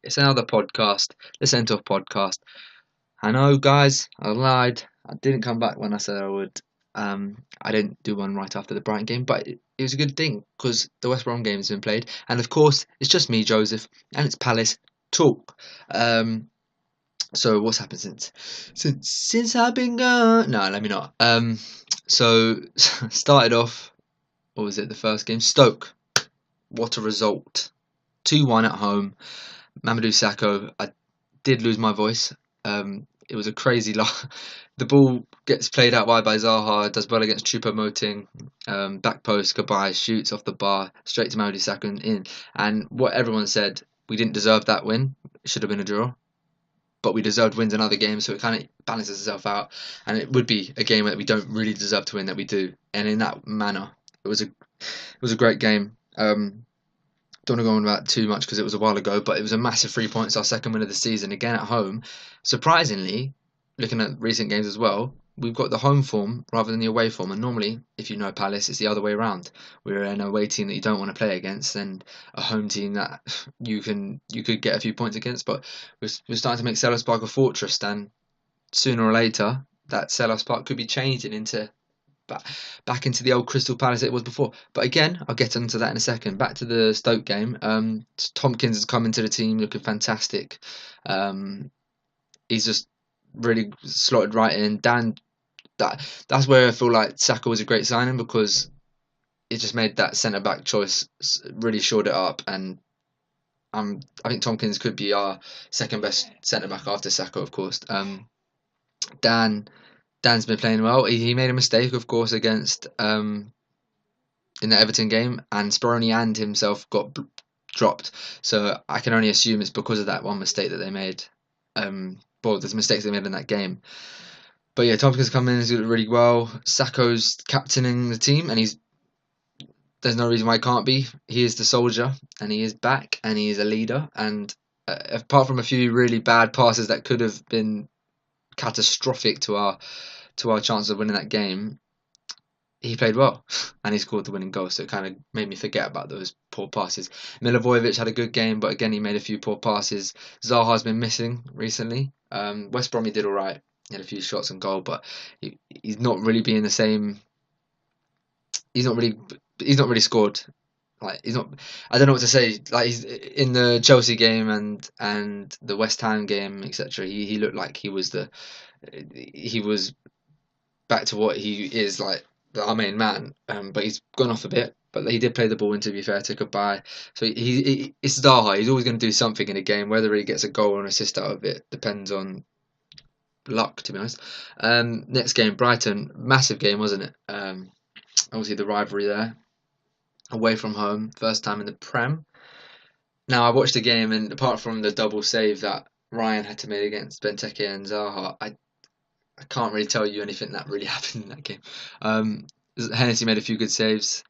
It's another podcast, the SentOff podcast. I know, guys, I lied. I didn't come back when I said I would. I didn't do one right after the Brighton game, but it was a good thing because the West Brom game has been played, and of course, it's just me, Joseph, and it's Palace talk. So what's happened since I've been gone? No, let me not. So started off. What was it? The first game, Stoke. What a result! 2-1 at home. Mamadou Sakho, I did lose my voice. It was a crazy lot. The ball gets played out wide by Zaha, does well against Choupo-Moting, back post, goodbye, shoots off the bar, straight to Mamadou Sakho in. And what everyone said, we didn't deserve that win. It should have been a draw. But we deserved wins in other games, so it kind of balances itself out. And it would be a game that we don't really deserve to win that we do. And in that manner, it was a great game. Don't want to go on about too much because it was a while ago, but it was a massive 3 points, our second win of the season, again at home. Surprisingly, looking at recent games as well, we've got the home form rather than the away form. And normally, if you know Palace, it's the other way around. We're an away team that you don't want to play against, and a home team that you could get a few points against. But we're starting to make Selhurst Park a fortress, and sooner or later, that Selhurst Park could be changing into back into the old Crystal Palace it was before. But again, I'll get onto that in a second. Back to the Stoke game. Tompkins has come into the team looking fantastic. He's just really slotted right in. That's where I feel like Sakho was a great signing because it just made that centre back choice really shored it up. And I think Tompkins could be our second best centre back after Sakho, of course. Dan Dan's been playing well. He made a mistake, of course, against in the Everton game, and Speroni and himself got dropped. So I can only assume it's because of that one mistake that they made. Well, there's mistakes they made in that game. But yeah, Tompkins come in, he's doing really well. Sakho's captaining the team, and there's no reason why he can't be. He is the soldier, and he is back, and he is a leader. And apart from a few really bad passes that could have been catastrophic to our chance of winning that game, he played well and he scored the winning goal, so it kind of made me forget about those poor passes. Milivojevic had a good game, but again he made a few poor passes. Zaha's been missing recently. West Brom he did alright. He had a few shots on goal, but he's not really being the same. He's not really scored. Like he's not. I don't know what to say. Like he's in the Chelsea game and the West Ham game, etc. He looked like he was back to what he is, like our main man. But he's gone off a bit. But he did play the ball in, to be fair, to goodbye. So it's Zaha. He's always going to do something in a game. Whether he gets a goal or an assist out of it depends on luck, to be honest. Next game, Brighton, massive game, wasn't it? Obviously the rivalry there, away from home, first time in the Prem. Now I watched the game, and apart from the double save that Ryan had to make against Benteke and Zaha, I can't really tell you anything that really happened in that game. Hennessy made a few good saves,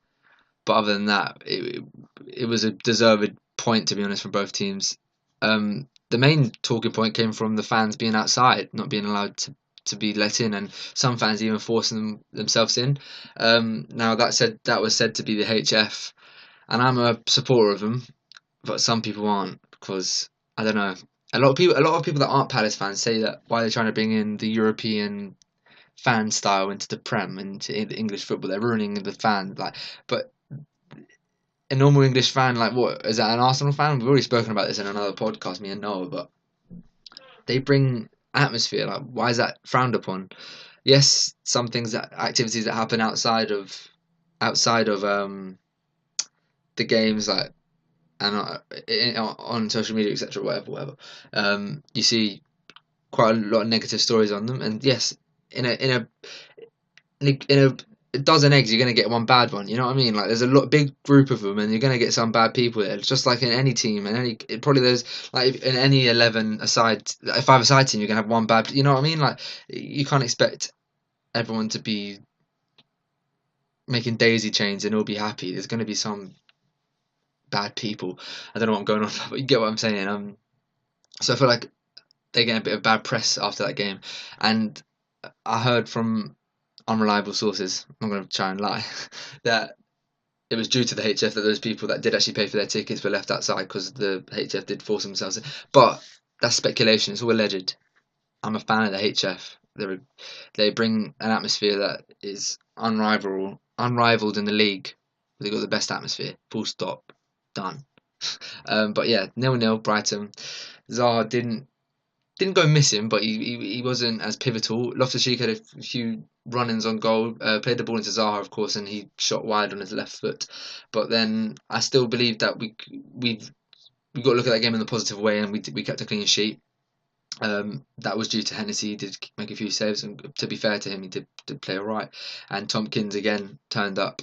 but other than that, it was a deserved point, to be honest, from both teams. The main talking point came from the fans being outside, not being allowed to be let in, and some fans even forcing themselves in. Now that was said to be the HF, and I'm a supporter of them, but some people aren't, because I don't know. A lot of people that aren't Palace fans say that why they're trying to bring in the European fan style into the Prem, into the English football, they're ruining the fan. Like, but a normal English fan, like, what is that? An Arsenal fan? We've already spoken about this in another podcast, me and Noah. But they bring atmosphere. Like, why is that frowned upon? Yes, some things, activities that happen outside of the games, like, and on social media, etc., whatever. You see quite a lot of negative stories on them, and yes, in a dozen eggs, you're going to get one bad one. You know what I mean? Like, there's a big group of them, and you're going to get some bad people there. It's just like in any team, and probably there's, like, in any 11 aside, a 5-a-side team, you're going to have one bad. You know what I mean? Like, you can't expect everyone to be making daisy chains and all be happy. There's going to be some bad people. I don't know what I'm going on, but you get what I'm saying. So I feel like they get a bit of bad press after that game, and I heard from unreliable sources, I'm not going to try and lie, that it was due to the HF that those people that did actually pay for their tickets were left outside because the HF did force themselves in. But that's speculation. It's all alleged. I'm a fan of the HF. They bring an atmosphere that is unrivaled in the league. They've got the best atmosphere. Full stop. Done. But yeah, 0-0 Brighton. Zaha didn't go missing, but he wasn't as pivotal. Loftus-Cheek had a few run-ins on goal, played the ball into Zaha, of course, and he shot wide on his left foot. But then I still believe that we've got to look at that game in a positive way, and we kept a clean sheet. That was due to Hennessy. He did make a few saves, and to be fair to him, he did play all right. And Tompkins again turned up,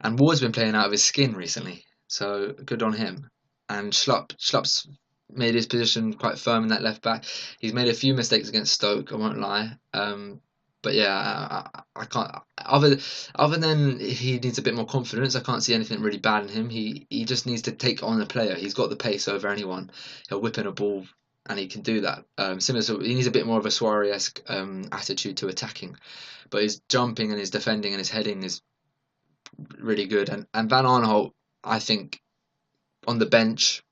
and Ward's been playing out of his skin recently, so good on him. And Schlupp's made his position quite firm in that left back. He's made a few mistakes against Stoke, I won't lie. But yeah, I can't. Other than he needs a bit more confidence, I can't see anything really bad in him. He just needs to take on the player. He's got the pace over anyone. He'll whip in a ball, and he can do that. Similar to, he needs a bit more of a Suarez-esque attitude to attacking, but his jumping and his defending and his heading is really good. And Van Aanholt, I think, on the bench,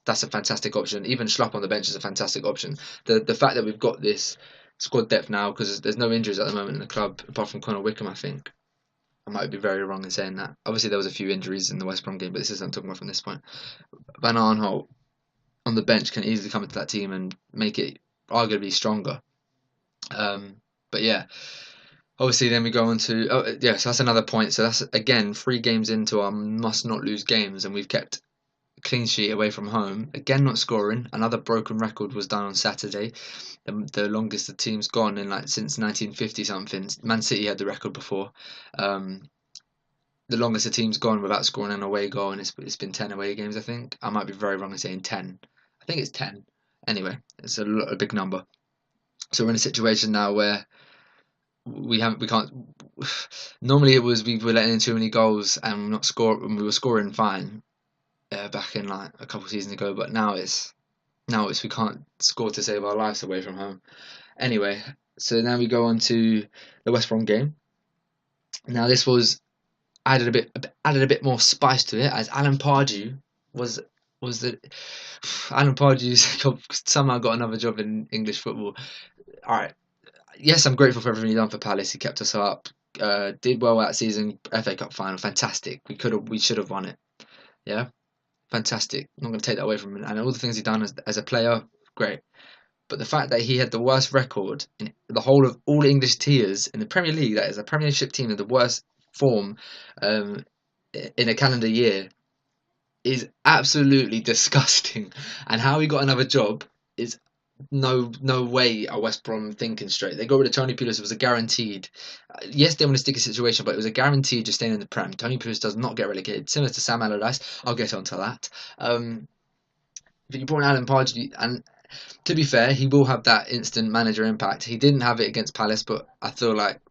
that's a fantastic option. Even Schlupp on the bench is a fantastic option. The fact that we've got this squad depth now, because there's no injuries at the moment in the club apart from Connor Wickham, I think. I might be very wrong in saying that. Obviously, there was a few injuries in the West Brom game, but this is what I'm talking about from this point. Van Aanholt on the bench can easily come into that team and make it arguably stronger. But yeah, obviously then we go on to so that's another point. So that's again 3 games into our must not lose games, and we've kept clean sheet away from home. Again, not scoring. Another broken record was done on Saturday. The longest the team's gone in since 1950 something. Man City had the record before. The longest the team's gone without scoring an away goal, and it's been 10 away games, I think. I might be very wrong in saying 10. I think it's 10. Anyway, it's a big number. So we're in a situation now where we can't. Normally it was we were letting in too many goals and not score, and we were scoring fine. Back in a couple of seasons ago, but now it's we can't score to save our lives away from home. Anyway, so now we go on to the West Brom game. Now this was added a bit more spice to it, as Alan Pardew was the Alan Pardew's somehow got another job in English football. All right, yes, I'm grateful for everything he done for Palace. He kept us up, did well that season, FA Cup final, fantastic. We should have won it. Yeah. Fantastic. I'm not going to take that away from him. And all the things he's done as a player, great. But the fact that he had the worst record in the whole of all English tiers in the Premier League, that is a Premiership team in the worst form in a calendar year, is absolutely disgusting. And how he got another job is no way are West Brom thinking straight. They got rid of Tony Pulis. It was a guaranteed. Yes, they were in a sticky situation, but it was a guaranteed just staying in the Prem. Tony Pulis does not get relegated. Similar to Sam Allardyce. I'll get onto that. But you brought in Alan Pardew, and to be fair, he will have that instant manager impact. He didn't have it against Palace, but I feel like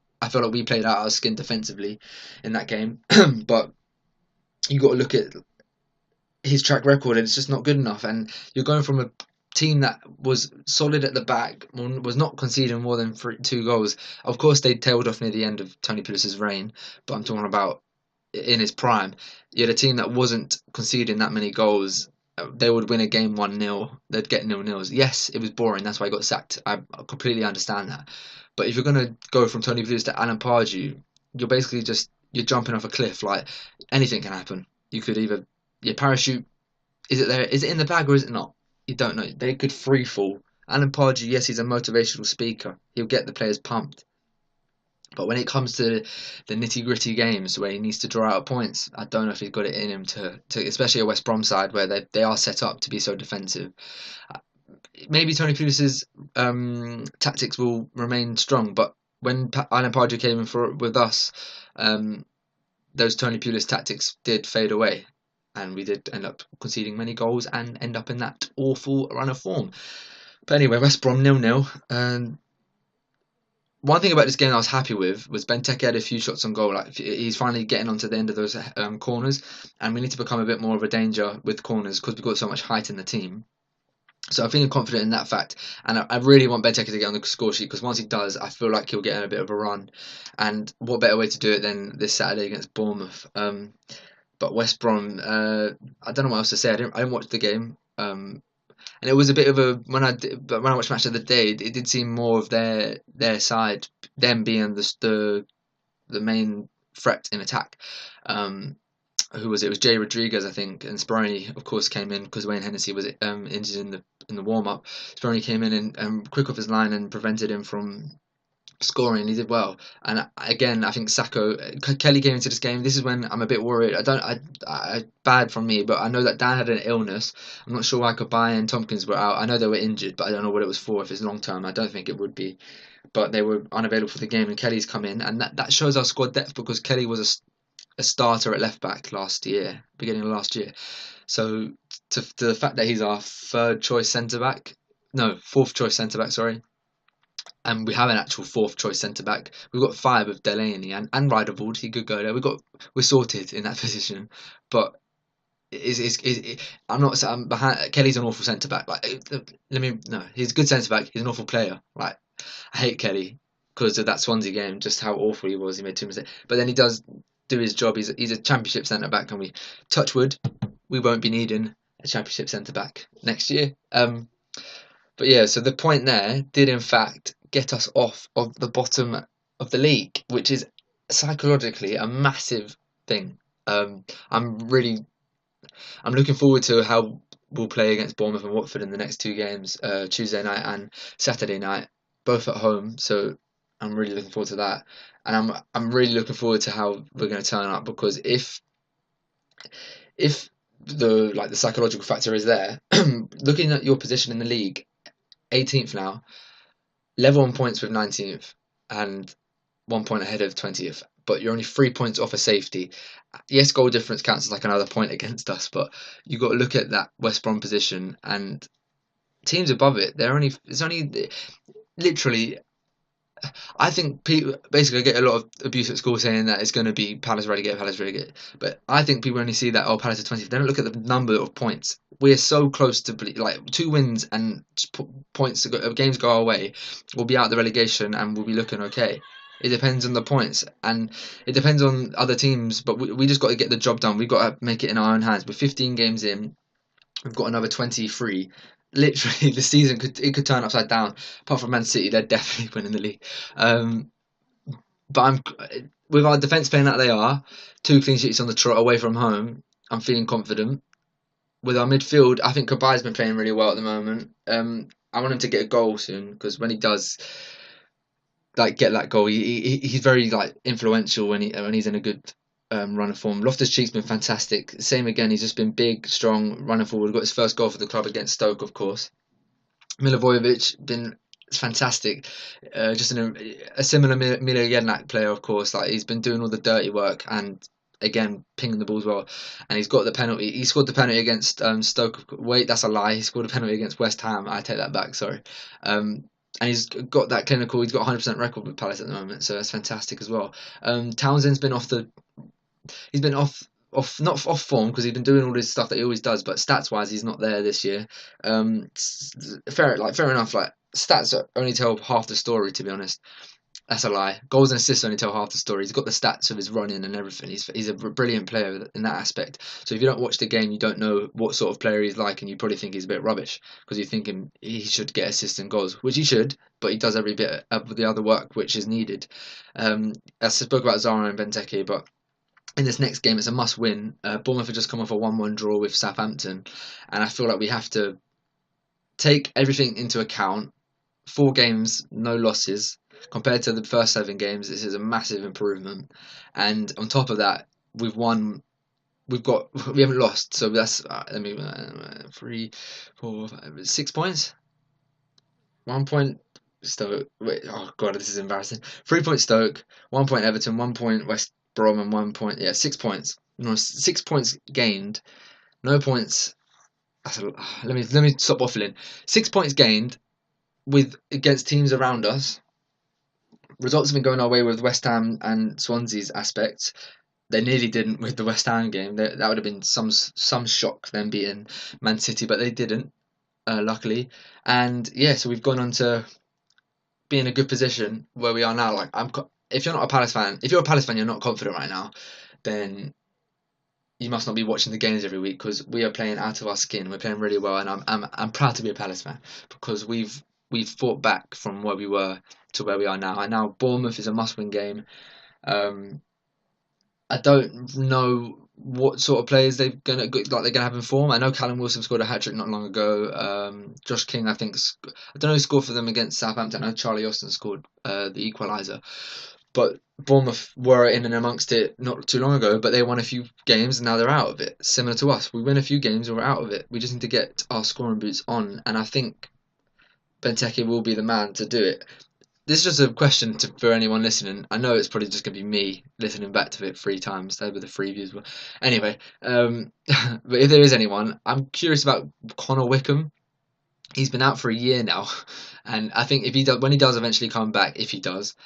we played out our skin defensively in that game. But you got to look at his track record, and it's just not good enough. And you're going from a team that was solid at the back, was not conceding more than 2 goals. Of course, they tailed off near the end of Tony Pulis' reign, but I'm talking about in his prime. You had a team that wasn't conceding that many goals. They would win a game 1-0. They'd get 0-0s. Yes, it was boring. That's why he got sacked. I completely understand that. But if you're going to go from Tony Pulis to Alan Pardew, you're basically you're jumping off a cliff. Like, anything can happen. You could either your parachute, is it there? Is it in the bag or is it not? You don't know. They could free fall. Alan Pardew, yes, he's a motivational speaker. He'll get the players pumped. But when it comes to the nitty-gritty games where he needs to draw out points, I don't know if he's got it in him to especially a West Brom side where they are set up to be so defensive. Maybe Tony Pulis' tactics will remain strong, but when Alan Pardew came in with us, those Tony Pulis tactics did fade away. And we did end up conceding many goals and end up in that awful run of form. But anyway, West Brom 0-0. And one thing about this game I was happy with was Benteke had a few shots on goal. Like, he's finally getting onto the end of those corners. And we need to become a bit more of a danger with corners because we've got so much height in the team. So I'm feeling confident in that fact. And I really want Benteke to get on the score sheet because once he does, I feel like he'll get in a bit of a run. And what better way to do it than this Saturday against Bournemouth? but West Brom, I don't know what else to say. I didn't watch the game. And it was a bit of a but when I watched Match of the Day, it did seem more of their side, them being the main threat in attack. Um, who was it? It was Jay Rodriguez, I think, and Speroni, of course, came in because Wayne Hennessy was injured in the warm up. Speroni came in and quick off his line and prevented him from scoring. He did well, and again, I think Sacco Kelly came into this game. This is when I'm a bit worried. I bad from me, but I know that Dan had an illness. I'm not sure why Kabay and Tompkins were out. I know they were injured, but I don't know what it was for. If it's long term, I don't think it would be. But they were unavailable for the game, and Kelly's come in, and that shows our squad depth because Kelly was a starter at left back last year, beginning of last year. So to the fact that he's our fourth choice centre back, sorry, and we have an actual fourth choice centre back. We've got five with Delaney and Riderwood. He could go there. We're sorted in that position, but I'm not. I'm behind. Kelly's an awful centre back. He's a good centre back. He's an awful player. Like, I hate Kelly because of that Swansea game. Just how awful he was. He made two mistakes, but then he does do his job. He's a championship centre back, and we touch wood, we won't be needing a championship centre back next year. But yeah, so the point there did in fact get us off of the bottom of the league, which is psychologically a massive thing. I'm looking forward to how we'll play against Bournemouth and Watford in the next two games, Tuesday night and Saturday night, both at home. So I'm really looking forward to that, and I'm really looking forward to how we're going to turn up, because if the psychological factor is there, looking at your position in the league, 18th now, level on points with 19th, and 1 point ahead of 20th, but you're only 3 points off a safety. Yes, goal difference counts as like another point against us, but you've got to look at that West Brom position and teams above it. It's only literally. I think people basically get a lot of abuse at school saying that it's going to be Palace relegate. But I think people only see that, oh, Palace are 20th. They don't look at the number of points. We're so close to, like, 2 wins and points, games go our way, we'll be out of the relegation and we'll be looking okay. It depends on the points, and it depends on other teams, but we just got to get the job done. We've got to make it in our own hands. We're 15 games in. We've got another 23. Literally, the season could turn upside down. Apart from Man City, they're definitely winning the league. But with our defence playing that they are, 2 clean sheets on the trot away from home, I'm feeling confident. With our midfield, I think Kabay's been playing really well at the moment. I want him to get a goal soon, because when he does get that goal, he's very influential when he's in a good run of form. Loftus-Cheek's been fantastic. Same again, he's just been big, strong, running forward. Got his first goal for the club against Stoke, of course. Milivojevic been fantastic. Just a similar Milo Jednak player, of course. He's been doing all the dirty work and again pinging the balls well. And he's got the penalty. He scored the penalty against Stoke. Wait, that's a lie. He scored a penalty against West Ham. I take that back. Sorry. And he's got that clinical. He's got 100% record with Palace at the moment, so that's fantastic as well. Townsend's been not off form, because he's been doing all this stuff that he always does, but stats wise he's not there this year. Fair enough. Stats only tell half the story, to be honest. That's a lie. Goals and assists only tell half the story. He's got the stats of his running and everything. He's a brilliant player in that aspect. So if you don't watch the game, you don't know what sort of player he's like, and you probably think he's a bit rubbish because you're thinking he should get assists and goals, which he should, but he does every bit of the other work which is needed. I spoke about Zara and Benteke, but in this next game, it's a must-win. Bournemouth have just come off a 1-1 draw with Southampton, and I feel like we have to take everything into account. 4 games, no losses. Compared to the first 7 games, this is a massive improvement. And on top of that, we haven't lost. So that's 3, 4, 5, 6 points. 1 point Stoke. Wait, oh god, this is embarrassing. 3 points Stoke, 1 point Everton, 1 point West Brom, and 1 point. Yeah, 6 points. No, 6 points gained. No points. Let me stop waffling. 6 points gained against teams around us. Results have been going our way with West Ham and Swansea's aspects. They nearly didn't with the West Ham game. That would have been some shock, them beating Man City, but they didn't, luckily. And yeah, so we've gone on to be in a good position where we are now. If you're not a Palace fan, if you're a Palace fan, you're not confident right now, then you must not be watching the games every week because we are playing out of our skin. We're playing really well, and I'm proud to be a Palace fan because we've fought back from where we were to where we are now. And now Bournemouth is a must-win game. Um, I don't know what sort of players they're gonna have in form. I know Callum Wilson scored a hat trick not long ago. Josh King, I don't know who scored for them against Southampton. I know Charlie Austin scored the equaliser. But Bournemouth were in and amongst it not too long ago, but they won a few games and now they're out of it. Similar to us, we win a few games and we're out of it. We just need to get our scoring boots on, and I think Benteke will be the man to do it. This is just a question for anyone listening. I know it's probably just going to be me listening back to it 3 times. They were the 3 views. Anyway, but if there is anyone, I'm curious about Connor Wickham. He's been out for a year now, and I think if he does, when he does eventually come back, if he does,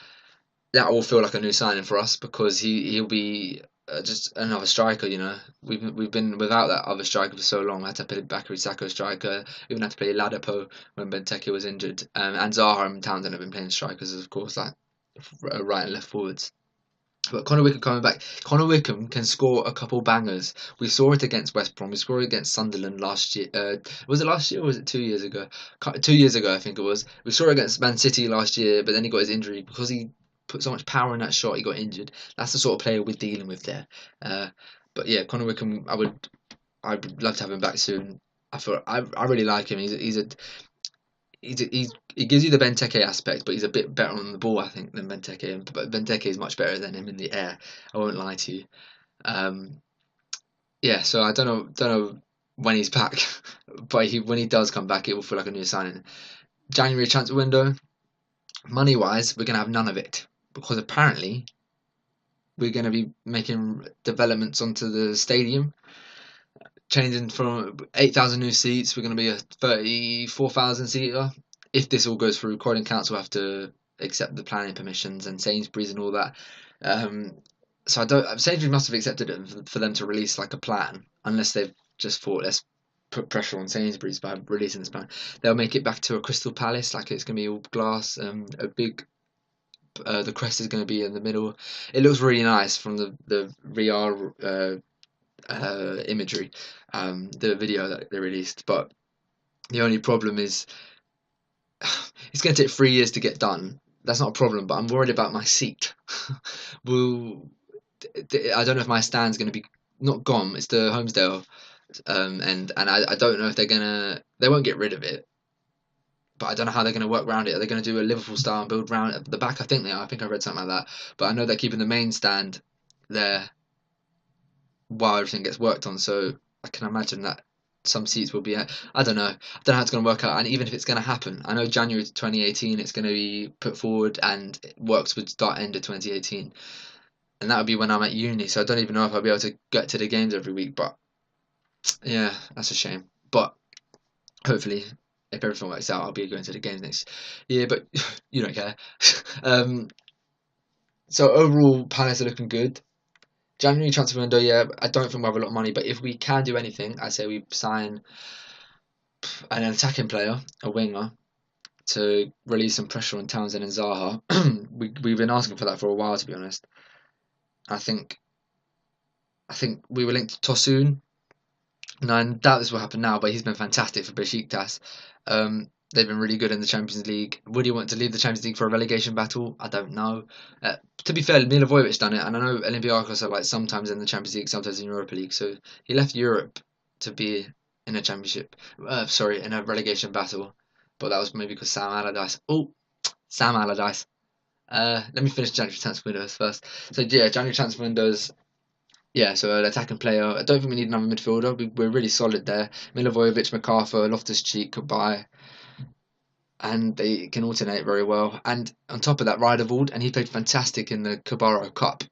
that will feel like a new signing for us because he'll be just another striker. You know, we've been without that other striker for so long. We had to play Bakary Sako striker. We even had to play Ladapo when Benteke was injured. And Zaha and Townsend have been playing strikers, of course, like right and left forwards. But Connor Wickham coming back. Connor Wickham can score a couple bangers. We saw it against West Brom. We saw it against Sunderland last year. Was it last year or was it 2 years ago? 2 years ago, I think it was. We saw it against Man City last year, but then he got his injury because he put so much power in that shot. He got injured. That's the sort of player we're dealing with there. But yeah, Connor Wickham, I'd love to have him back soon. I really like him. He gives you the Benteke aspect, but he's a bit better on the ball, I think, than Benteke. But Benteke is much better than him in the air. I won't lie to you. Um, yeah, so I don't know when he's back, but when he does come back, it will feel like a new signing. January transfer window, money wise, we're gonna have none of it because apparently we're gonna be making developments onto the stadium, changing from 8,000 new seats. We're gonna be a 34,000 seater. If this all goes through, Croydon Council have to accept the planning permissions and Sainsbury's and all that. So I don't. Sainsbury's must have accepted it for them to release like a plan, unless they've just thought let's put pressure on Sainsbury's by releasing this plan. They'll make it back to a Crystal Palace, like it's gonna be all glass, a big. The crest is going to be in the middle. It looks really nice from the VR imagery, the video that they released. But the only problem is it's going to take 3 years to get done. That's not a problem, but I'm worried about my seat. I don't know if my stand's going to be not gone. It's the Homesdale, and I don't know if they won't get rid of it, but I don't know how they're going to work around it. Are they going to do a Liverpool style and build around at the back? I think they are. I think I read something like that. But I know they're keeping the main stand there while everything gets worked on. So I can imagine that some seats will be. I don't know. I don't know how it's going to work out. And even if it's going to happen, I know January 2018 it's going to be put forward and works would start end of 2018. And that would be when I'm at uni. So I don't even know if I'll be able to get to the games every week. But yeah, that's a shame. But hopefully, if everything works out, I'll be going to the games next year. But you don't care. So overall, Palace are looking good. January transfer window, yeah, I don't think we'll have a lot of money, but if we can do anything, I say we sign an attacking player, a winger, to release some pressure on Townsend and Zaha. We've been asking for that for a while, to be honest. I think we were linked to Tosun. No, I doubt this will happen now, but he's been fantastic for Besiktas. They've been really good in the Champions League. Would he want to leave the Champions League for a relegation battle? I don't know. To be fair, Milivojevic done it, and I know Olympiacos are like sometimes in the Champions League, sometimes in Europa League. So he left Europe to be in a championship. In a relegation battle. But that was maybe because Sam Allardyce. Oh, Sam Allardyce. Let me finish January transfer windows first. So yeah, January transfer windows. Yeah, so an attacking player. I don't think we need another midfielder. We're really solid there. Milivojevic, MacArthur, Loftus-Cheek could buy, and they can alternate very well. And on top of that, Riederwald, and he played fantastic in the Carabao Cup,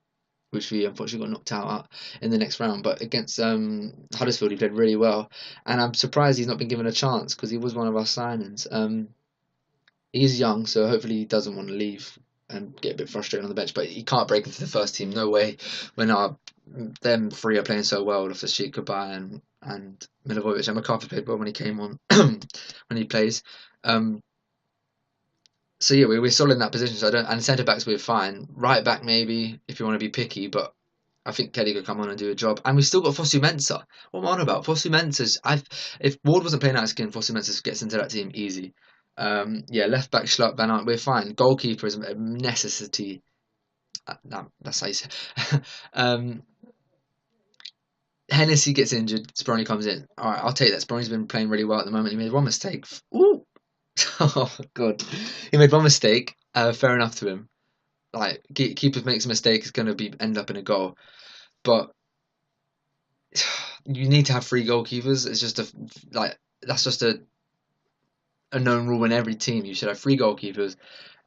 which we unfortunately got knocked out in the next round. But against Huddersfield, he played really well, and I'm surprised he's not been given a chance because he was one of our signings. He's young, so hopefully he doesn't want to leave and get a bit frustrated on the bench, but he can't break into the first team. No way. When them three are playing so well, Loftus-Cheek, Kabay, and Milivojevic, and MacArthur played well when he came on, when he plays. So yeah, we're solid in that position. So and centre backs we're fine. Right back maybe if you want to be picky, but I think Kelly could come on and do a job. And we've still got Fosu Mensah. What am I on about? Fosu Mensah's. If Ward wasn't playing out of skin, Fosu Mensah gets into that team easy. Yeah, left back Schlupp, Van Aert, we're fine. Goalkeeper is a necessity. That's how you say. Hennessy gets injured. Speroni comes in. All right, I'll take that. Speroni's been playing really well at the moment. He made one mistake. Ooh, oh god, he made one mistake. Fair enough to him. Like keeper makes a mistake, it's going to end up in a goal. But you need to have three goalkeepers. It's just that's just a known rule in every team. You should have three goalkeepers,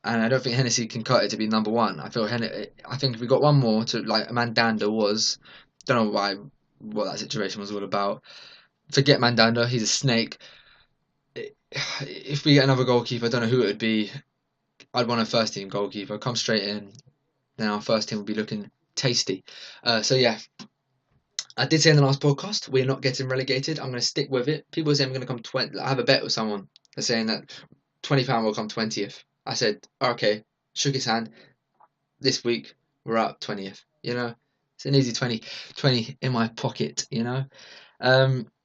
and I don't think Hennessy can cut it to be number one. I think if we got one more to like Mandanda was, don't know what that situation was all about. Forget Mandanda, he's a snake. If we get another goalkeeper, I don't know who it would be. I'd want a first team goalkeeper. Come straight in. Then our first team will be looking tasty. So yeah, I did say in the last podcast we're not getting relegated. I'm going to stick with it. People are saying I'm going to come 20th. I have a bet with someone. They're saying that £20 will come 20th. I said okay. Shook his hand. This week we're up 20th. You know, it's an easy 20 in my pocket. You know,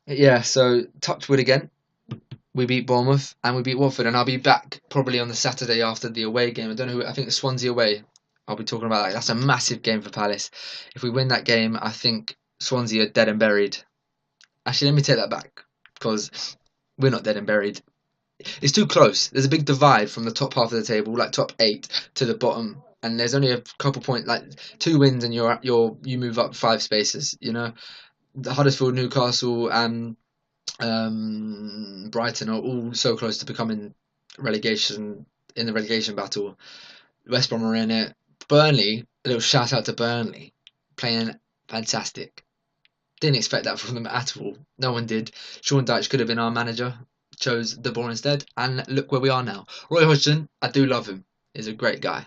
yeah. So touch wood again. We beat Bournemouth and we beat Watford, and I'll be back probably on the Saturday after the away game. I don't know who. I think it's Swansea away. I'll be talking about that. That's a massive game for Palace. If we win that game, I think Swansea are dead and buried. Actually, let me take that back because we're not dead and buried. It's too close. There's a big divide from the top half of the table, like top 8, to the bottom, and there's only a couple points, like 2 wins, and you move up 5 spaces. You know, the Huddersfield, Newcastle, and Brighton are all so close to becoming in the relegation battle. West Brom are in it. Burnley, a little shout out to Burnley, playing fantastic. Didn't expect that from them at all. No one did. Sean Dyche could have been our manager. Chose the ball instead, and look where we are now. Roy Hodgson, I do love him. He's a great guy.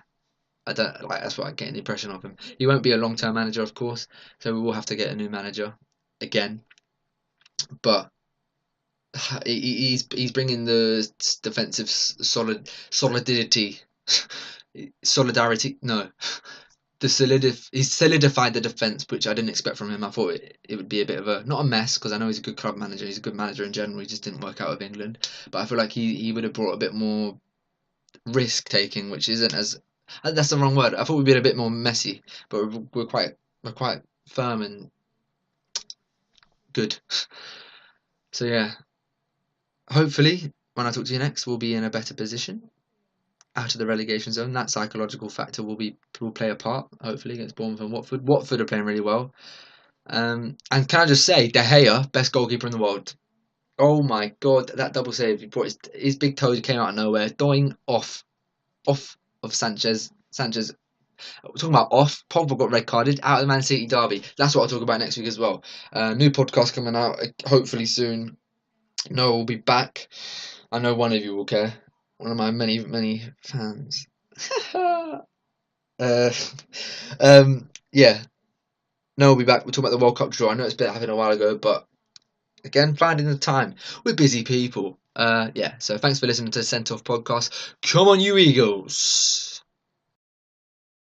I don't like. That's what I get the impression of him. He won't be a long-term manager, of course, so we will have to get a new manager again. But he's bringing the defensive solidarity. No, he's solidified the defence, which I didn't expect from him. I thought it would be a bit of not a mess, because I know he's a good club manager. He's a good manager in general. He just didn't work out with England. But I feel like he would have brought a bit more risk taking, which isn't as that's the wrong word. I thought we'd be a bit more messy, but we're quite firm and good. So yeah, hopefully when I talk to you next, we'll be in a better position out of the relegation zone. That psychological factor will play a part, hopefully, against Bournemouth and Watford. Watford are playing really well. And can I just say, De Gea, best goalkeeper in the world. Oh my god, that double save. He brought his big toe came out of nowhere, dying off of Sanchez. We're talking about off. Pogba got red carded out of the Man City derby. That's what I'll talk about next week as well. New podcast coming out hopefully soon. Noah will be back. I know one of you will care. One of my many fans. Yeah. No, we'll be back. We'll talk about the World Cup draw. I know it's been happening a while ago, but again, finding the time. We're busy people. Yeah. So thanks for listening to the SentOff podcast. Come on, you Eagles.